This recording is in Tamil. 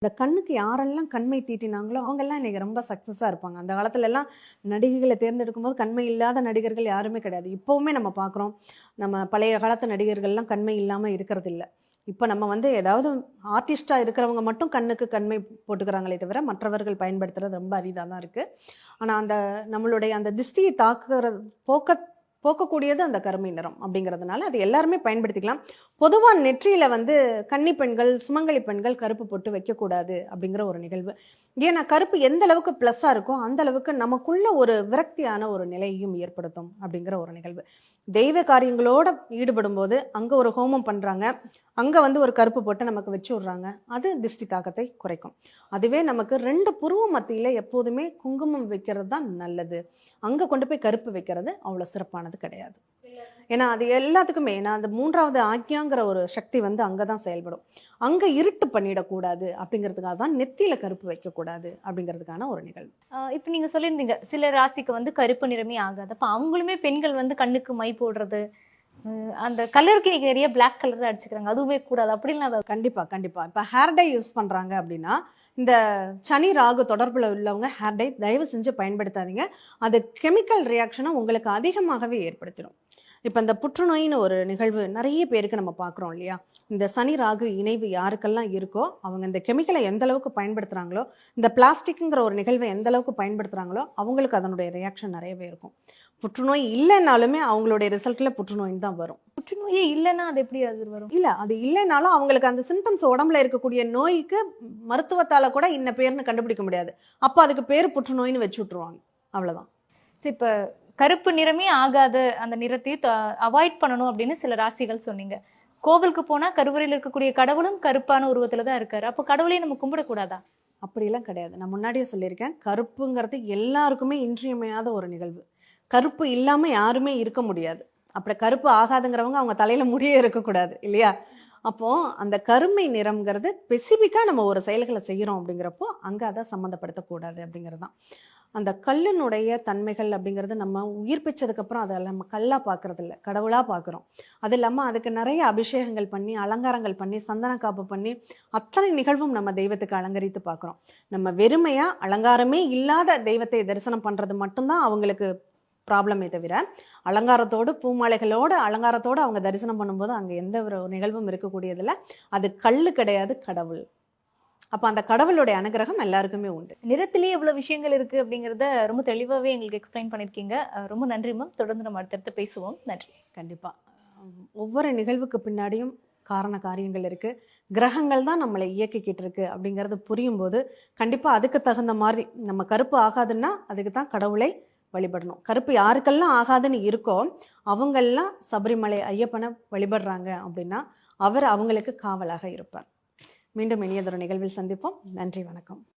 இந்த கண்ணுக்கு யாரெல்லாம் கண்மை தீட்டினாங்களோ அவங்கெல்லாம் இன்னைக்கு ரொம்ப சக்ஸஸாக இருப்பாங்க. அந்த காலத்துல எல்லாம் நடிகைகளை தேர்ந்தெடுக்கும் போது கண்மை இல்லாத நடிகர்கள் யாருமே கிடையாது. இப்போவுமே நம்ம பார்க்குறோம், நம்ம பழைய காலத்து நடிகர்கள்லாம் கண்மை இல்லாமல் இருக்கிறது இல்லை. இப்போ நம்ம ஏதாவது ஆர்டிஸ்டாக இருக்கிறவங்க மட்டும் கண்ணுக்கு கண்மை போட்டுக்கிறாங்களே தவிர மற்றவர்கள் பயன்படுத்துறது ரொம்ப அரிதாக தான் இருக்குது. ஆனால் அந்த நம்மளுடைய அந்த திஷ்டியை தாக்குறது போக்கக்கூடியது அந்த கருமை நிறம் அப்படிங்கிறதுனால அது எல்லாருமே பயன்படுத்திக்கலாம். பொதுவாக நெற்றியில் கன்னி பெண்கள், சுமங்கலி பெண்கள் கருப்பு போட்டு வைக்கக்கூடாது அப்படிங்கிற ஒரு நிகழ்வு. ஏன்னா கருப்பு எந்த அளவுக்கு ப்ளஸ்ஸாக இருக்கோ அந்த அளவுக்கு நமக்குள்ள ஒரு விரக்தியான ஒரு நிலையையும் ஏற்படுத்தும் அப்படிங்கிற ஒரு நிகழ்வு. தெய்வ காரியங்களோட ஈடுபடும் போது அங்கே ஒரு ஹோமம் பண்ணுறாங்க, அங்கே ஒரு கருப்பு போட்டு நமக்கு வச்சு விட்றாங்க, அது திஷ்டி தாக்கத்தை குறைக்கும். அதுவே நமக்கு 2 புருவ மத்தியில் எப்போதுமே குங்குமம் வைக்கிறது தான் நல்லது. அங்கே கொண்டு போய் கருப்பு வைக்கிறது அவ்வளோ சிறப்பானது கிடையாது. ஏன்னா அது எல்லாத்துக்குமே அந்த 3வது ஆக்ஞாங்கிற ஒரு சக்தி அங்கே தான் செயல்படும். அங்கே இருட்டு பண்ணிடக்கூடாது அப்படிங்கிறதுக்காக தான் நெத்தியில் கருப்பு வைக்கக்கூடாது அப்படிங்கிறதுக்கான ஒரு நிகழ்வு. இப்போ நீங்கள் சொல்லியிருந்தீங்க சில ராசிக்கு கருப்பு நிறமே ஆகாது. அப்போ அவங்களுமே பெண்கள் கண்ணுக்கு மை போடுறது, அந்த கலருக்கு இன்னைக்கு நிறைய பிளாக் கலர் தான் அடிச்சுக்கிறாங்க, அதுவுமே கூடாது அப்படின்னு? கண்டிப்பாக இப்போ ஹேர் டை யூஸ் பண்ணுறாங்க அப்படின்னா இந்த சனி ராகு தொடர்பில் உள்ளவங்க ஹேர் டை தயவு செஞ்சு பயன்படுத்தாதீங்க. அது கெமிக்கல் ரியாக்ஷனை உங்களுக்கு அதிகமாகவே ஏற்படுத்திடும். இப்போ இந்த புற்றுநோயின்னு ஒரு நிகழ்வு நிறைய பேருக்கு நம்ம பார்க்குறோம் இல்லையா? இந்த சனி ராகு இணைவு யாருக்கெல்லாம் இருக்கோ அவங்க இந்த கெமிக்கலை எந்த அளவுக்கு பயன்படுத்துகிறாங்களோ, இந்த பிளாஸ்டிக்குங்கிற ஒரு நிகழ்வை எந்த அளவுக்கு பயன்படுத்துகிறாங்களோ அவங்களுக்கு அதனுடைய ரியாக்ஷன் நிறையவே இருக்கும். புற்றுநோய் இல்லைனாலுமே அவங்களுடைய ரிசல்ட்டில் புற்றுநோயின்னு தான் வரும். புற்றுநோயே இல்லைன்னா அது எப்படி அது வரும்? இல்லை, அது இல்லைனாலும் அவங்களுக்கு அந்த சிம்டம்ஸ் உடம்புல இருக்கக்கூடிய நோய்க்கு மருத்துவத்தால் கூட இன்ன பேர்னு கண்டுபிடிக்க முடியாது. அப்போ அதுக்கு பேர் புற்றுநோயின்னு வச்சு விட்ருவாங்க, அவ்வளோதான். இப்போ கருப்பு நிறமே ஆகாத அந்த நிறத்தை அவாய்ட் பண்ணணும் அப்படின்னு சில ராசிகள் சொன்னீங்க. கோவிலுக்கு போனா கருவறையில் இருக்கக்கூடிய கடவுளும் கருப்பான உருவத்துல தான் இருக்காரு. அப்போ கடவுளையும் நம்ம கும்பிடக்கூடாதா? அப்படிலாம் கிடையாது. நான் முன்னாடியே சொல்லியிருக்கேன், கருப்புங்கிறது எல்லாருக்குமே இன்றியமையாத ஒரு நிகழ்வு. கருப்பு இல்லாம யாருமே இருக்க முடியாது. அப்படி கருப்பு ஆகாதுங்கிறவங்க அவங்க தலையில முடியே இருக்கக்கூடாது இல்லையா? அப்போ அந்த கருமை நிறம்ங்கிறது ஸ்பெசிஃபிக்காக நம்ம ஒரு செயல்களை செய்கிறோம் அப்படிங்கிறப்போ அங்கே அதை சம்மந்தப்படுத்தக்கூடாது அப்படிங்கிறது தான். அந்த கல்லினுடைய தன்மைகள் அப்படிங்கிறது நம்ம உயிர் பிச்சதுக்கப்புறம் அதை நம்ம கல்லாக பார்க்கறது இல்லை, கடவுளாக பார்க்குறோம். அது இல்லாமல் அதுக்கு நிறைய அபிஷேகங்கள் பண்ணி, அலங்காரங்கள் பண்ணி, சந்தன காப்பு பண்ணி, அத்தனை நிகழ்வும் நம்ம தெய்வத்துக்கு அலங்கரித்து பார்க்குறோம். நம்ம வெறுமையாக அலங்காரமே இல்லாத தெய்வத்தை தரிசனம் பண்ணுறது மட்டும்தான் அவங்களுக்கு ப்ராப்ளமே தவிர, அலங்காரத்தோடு பூமாலைகளோடு அலங்காரத்தோடு அவங்க தரிசனம் பண்ணும்போது அங்கே எந்த ஒரு நிகழ்வும் இருக்கக்கூடியதில்லை. அது கல் கிடையாது, கடவுள். அப்போ அந்த கடவுளுடைய அனுகிரகம் எல்லாருக்குமே உண்டு. நிறத்திலேயே இவ்வளோ விஷயங்கள் இருக்கு அப்படிங்கிறத ரொம்ப தெளிவாகவே எங்களுக்கு எக்ஸ்பிளைன் பண்ணியிருக்கீங்க. ரொம்ப நன்றி மேம். தொடர்ந்து நம்ம அடுத்தடுத்து பேசுவோம். நன்றி. கண்டிப்பாக ஒவ்வொரு நிகழ்வுக்கு பின்னாடியும் காரண காரியங்கள் இருக்குது. கிரகங்கள் தான் நம்மளை இயக்கிக்கிட்டு இருக்கு அப்படிங்கிறது புரியும் போது கண்டிப்பாக அதுக்கு தகுந்த மாதிரி நம்ம கருப்பு ஆகாதுன்னா அதுக்கு தான் கடவுளை வழிபடணும். கருப்பு யாருக்கெல்லாம் ஆகாதுன்னு இருக்கோ அவங்கெல்லாம் சபரிமலை ஐயப்பனை வழிபடுறாங்க அப்படின்னா அவர் அவங்களுக்கு காவலாக இருப்பார். மீண்டும் இனியதொரு நிகழ்வில் சந்திப்போம். நன்றி, வணக்கம்.